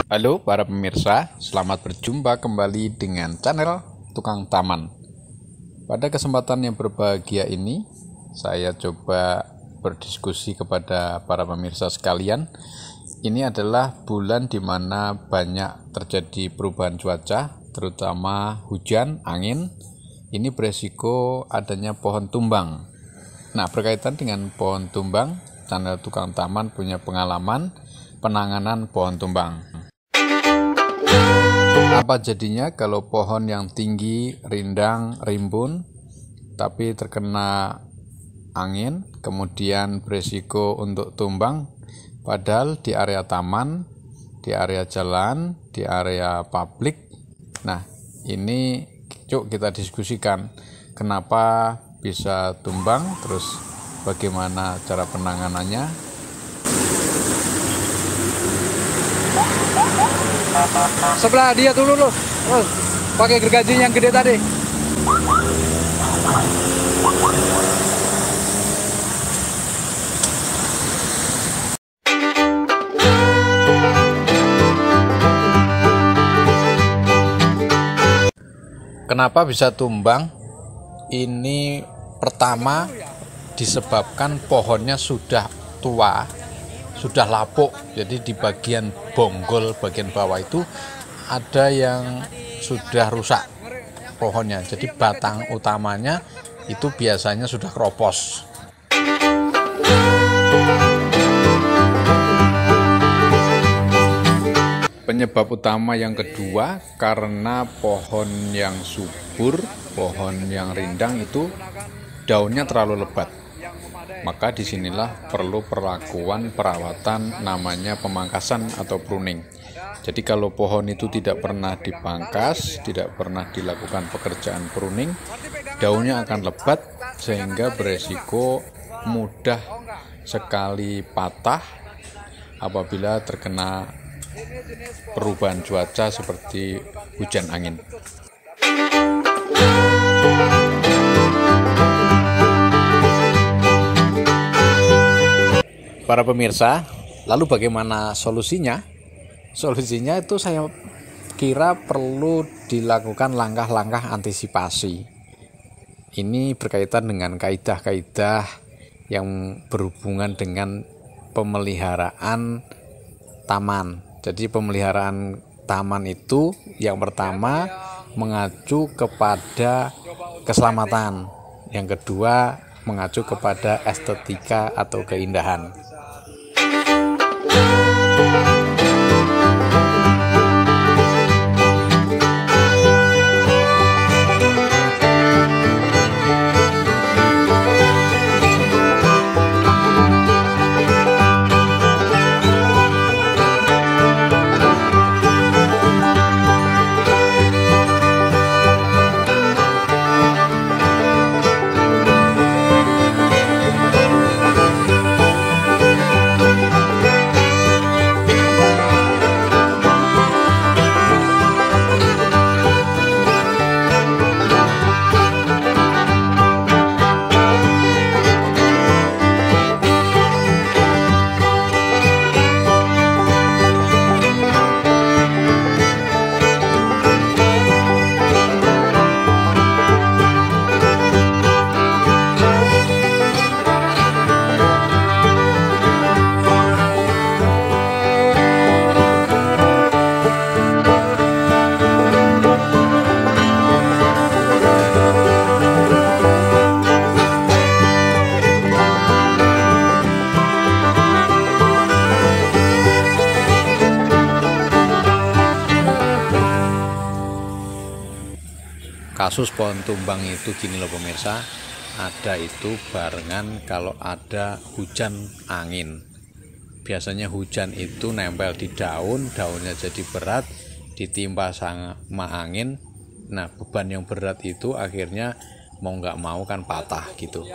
Halo para pemirsa, selamat berjumpa kembali dengan channel Tukang Taman. Pada kesempatan yang berbahagia ini, saya coba berdiskusi kepada para pemirsa sekalian. Ini adalah bulan di mana banyak terjadi perubahan cuaca, terutama hujan, angin. Ini beresiko adanya pohon tumbang. Nah, berkaitan dengan pohon tumbang, channel Tukang Taman punya pengalaman penanganan pohon tumbang. Apa jadinya kalau pohon yang tinggi, rindang, rimbun, tapi terkena angin, kemudian beresiko untuk tumbang, padahal di area taman, di area jalan, di area publik. Nah, ini yuk kita diskusikan kenapa bisa tumbang, terus bagaimana cara penanganannya. Sebelah dia dulu loh, pakai gergaji yang gede tadi. Kenapa bisa tumbang? Ini pertama disebabkan pohonnya sudah tua, sudah lapuk, jadi di bagian bonggol bagian bawah itu ada yang sudah rusak pohonnya, jadi batang utamanya itu biasanya sudah keropos. Penyebab utama yang kedua karena pohon yang subur, pohon yang rindang itu daunnya terlalu lebat. Maka disinilah perlu perlakuan perawatan namanya pemangkasan atau pruning. Jadi kalau pohon itu tidak pernah dipangkas, tidak pernah dilakukan pekerjaan pruning, daunnya akan lebat sehingga beresiko mudah sekali patah apabila terkena perubahan cuaca seperti hujan angin. Para pemirsa, lalu bagaimana solusinya? Solusinya itu saya kira perlu dilakukan langkah-langkah antisipasi. Ini berkaitan dengan kaidah-kaidah yang berhubungan dengan pemeliharaan taman. Jadi pemeliharaan taman itu yang pertama mengacu kepada keselamatan, yang kedua mengacu kepada estetika atau keindahan. Kasus pohon tumbang itu gini loh pemirsa, ada itu barengan kalau ada hujan angin. Biasanya hujan itu nempel di daun, daunnya jadi berat, ditimpa sama angin. Nah, beban yang berat itu akhirnya mau nggak mau kan patah gitu.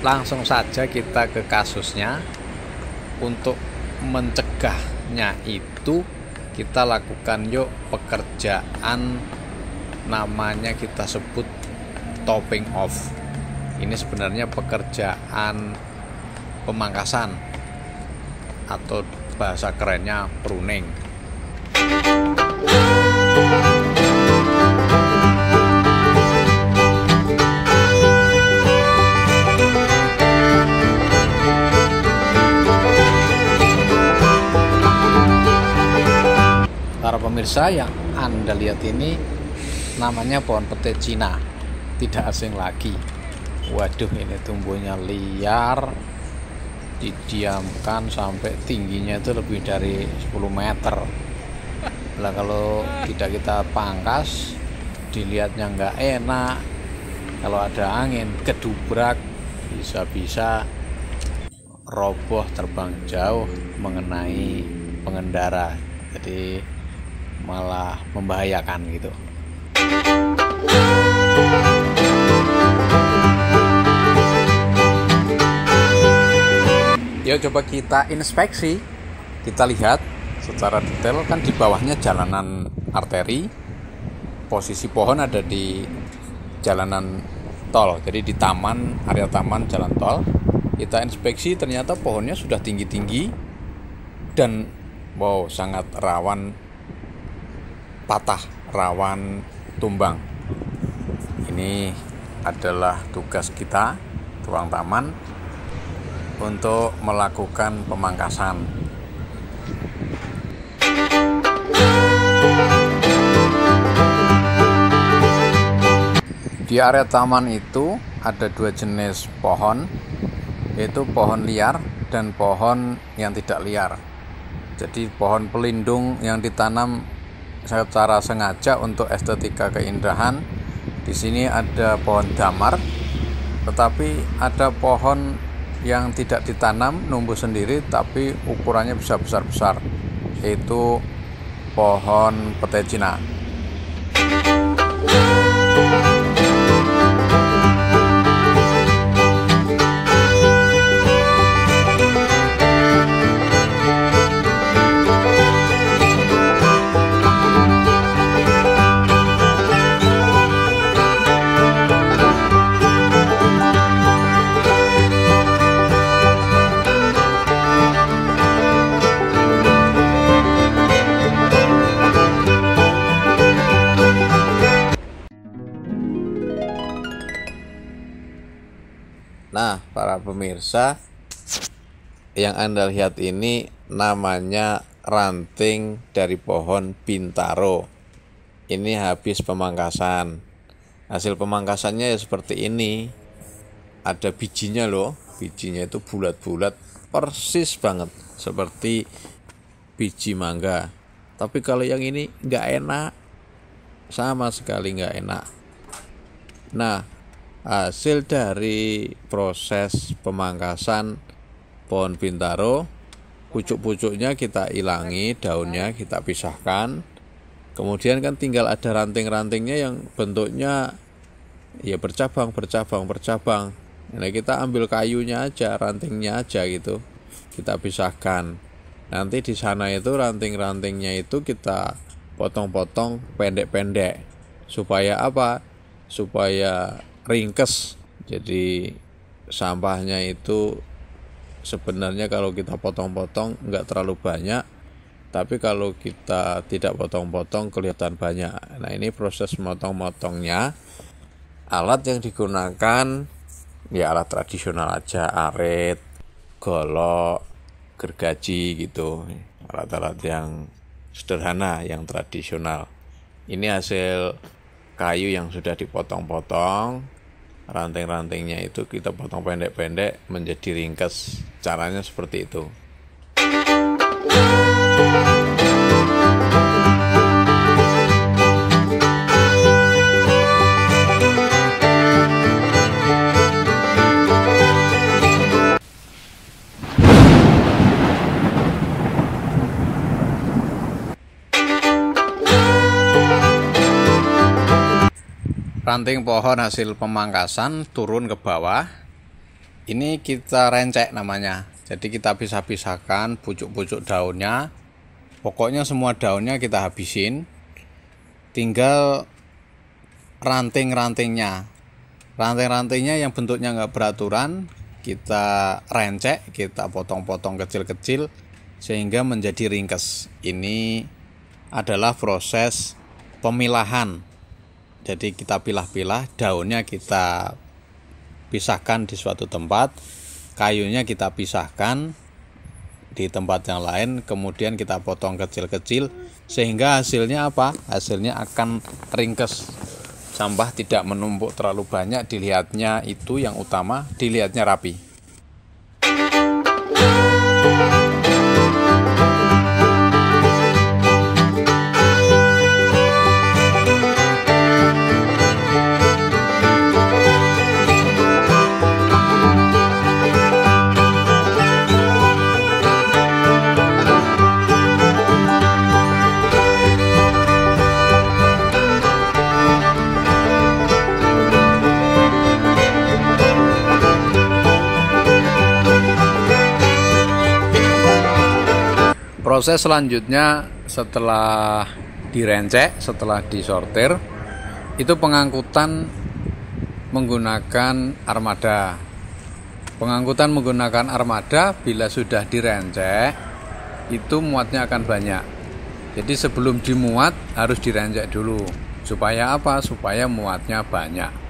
langsung saja kita ke kasusnya. Untuk mencegahnya itu kita lakukan yuk pekerjaan namanya kita sebut topping off. Ini sebenarnya pekerjaan pemangkasan atau bahasa kerennya pruning. Para pemirsa, yang Anda lihat ini namanya pohon pete Cina, tidak asing lagi. Waduh, ini tumbuhnya liar, didiamkan sampai tingginya itu lebih dari 10 meter. Lah kalau tidak kita pangkas, dilihatnya nggak enak. Kalau ada angin kedubrak, bisa-bisa roboh terbang jauh mengenai pengendara. Jadi malah membahayakan gitu. Yuk coba kita inspeksi, kita lihat secara detail. Kan di bawahnya jalanan arteri, posisi pohon ada di jalanan tol, jadi di taman, area taman jalan tol. Kita inspeksi, ternyata pohonnya sudah tinggi-tinggi dan wow, sangat rawan patah, rawan tumbang. Ini adalah tugas kita, tukang taman, untuk melakukan pemangkasan. Di area taman itu ada 2 jenis pohon, yaitu pohon liar dan pohon yang tidak liar. Jadi pohon pelindung yang ditanam secara sengaja untuk estetika keindahan. Di sini ada pohon damar, tetapi ada pohon yang tidak ditanam, numbuh sendiri tapi ukurannya bisa besar-besar, yaitu pohon pete Cina. Nah, para pemirsa, yang Anda lihat ini namanya ranting dari pohon bintaro. Ini habis pemangkasan. Hasil pemangkasannya ya seperti ini. Ada bijinya loh, bijinya itu bulat-bulat, persis banget seperti biji mangga. Tapi kalau yang ini nggak enak, sama sekali nggak enak. Nah, hasil dari proses pemangkasan pohon bintaro, pucuk-pucuknya kita ilangi, daunnya kita pisahkan. Kemudian kan tinggal ada ranting-rantingnya yang bentuknya ya bercabang. Nah, kita ambil kayunya aja, rantingnya aja gitu, kita pisahkan. Nanti di sana itu ranting-rantingnya itu kita potong-potong pendek-pendek. Supaya apa? Supaya ringkes. Jadi sampahnya itu sebenarnya kalau kita potong-potong nggak terlalu banyak, tapi kalau kita tidak potong-potong kelihatan banyak. Nah, ini proses motong-motongnya. Alat yang digunakan ya alat tradisional aja, arit, golok, gergaji gitu, alat-alat yang sederhana, yang tradisional. Ini hasil kayu yang sudah dipotong-potong. Ranting-rantingnya itu kita potong pendek-pendek menjadi ringkes. Caranya seperti itu. Ranting pohon hasil pemangkasan turun ke bawah. Ini kita rencek namanya. Jadi kita pisah-pisahkan pucuk-pucuk daunnya. Pokoknya semua daunnya kita habisin. Tinggal ranting-rantingnya. Ranting-rantingnya yang bentuknya nggak beraturan, kita rencek, kita potong-potong kecil-kecil sehingga menjadi ringkes. Ini adalah proses pemilahan. Jadi kita pilah-pilah, daunnya kita pisahkan di suatu tempat, kayunya kita pisahkan di tempat yang lain, kemudian kita potong kecil-kecil sehingga hasilnya apa? Hasilnya akan ringkes. Sampah tidak menumpuk terlalu banyak, dilihatnya itu yang utama, dilihatnya rapi. Proses selanjutnya setelah direncek, setelah disortir, itu pengangkutan menggunakan armada. Pengangkutan menggunakan armada bila sudah direncek, itu muatnya akan banyak. Jadi sebelum dimuat harus direncek dulu. Supaya apa? Supaya muatnya banyak.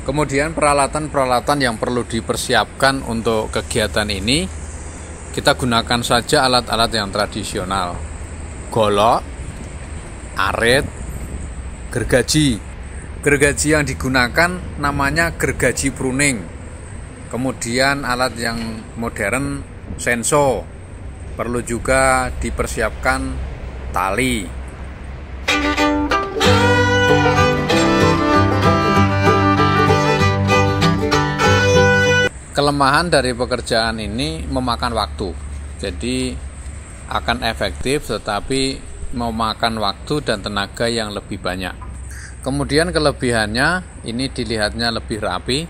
Kemudian peralatan-peralatan yang perlu dipersiapkan untuk kegiatan ini, kita gunakan saja alat-alat yang tradisional. Golok, arit, gergaji. Gergaji yang digunakan namanya gergaji pruning. Kemudian alat yang modern, senso. Perlu juga dipersiapkan tali. Kelemahan dari pekerjaan ini memakan waktu, jadi akan efektif tetapi memakan waktu dan tenaga yang lebih banyak. Kemudian kelebihannya ini dilihatnya lebih rapi.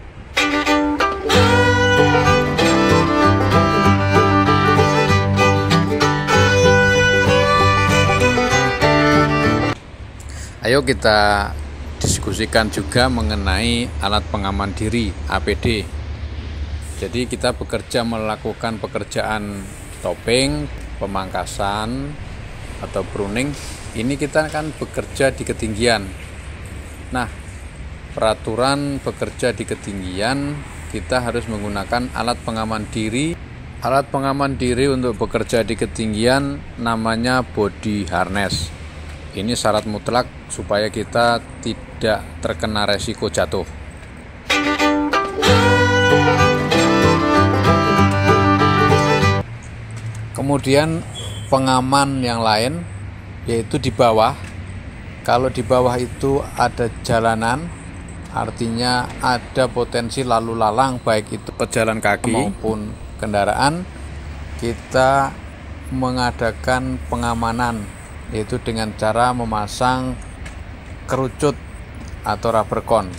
Ayo kita diskusikan juga mengenai alat pengaman diri APD. Jadi kita bekerja melakukan pekerjaan topping, pemangkasan atau pruning. Ini kita kan bekerja di ketinggian. Nah, peraturan bekerja di ketinggian kita harus menggunakan alat pengaman diri. Alat pengaman diri untuk bekerja di ketinggian namanya body harness. Ini syarat mutlak supaya kita tidak terkena resiko jatuh. Kemudian pengaman yang lain yaitu di bawah. Kalau di bawah itu ada jalanan, artinya ada potensi lalu lalang baik itu pejalan kaki maupun kendaraan. Kita mengadakan pengamanan yaitu dengan cara memasang kerucut atau rubber cone.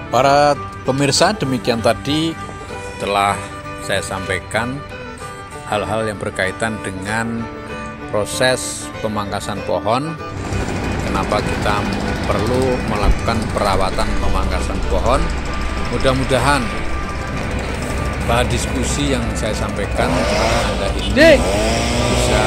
Para pemirsa, demikian tadi telah saya sampaikan hal-hal yang berkaitan dengan proses pemangkasan pohon. Kenapa kita perlu melakukan perawatan pemangkasan pohon. Mudah-mudahan bahan diskusi yang saya sampaikan kepada Anda ini bisa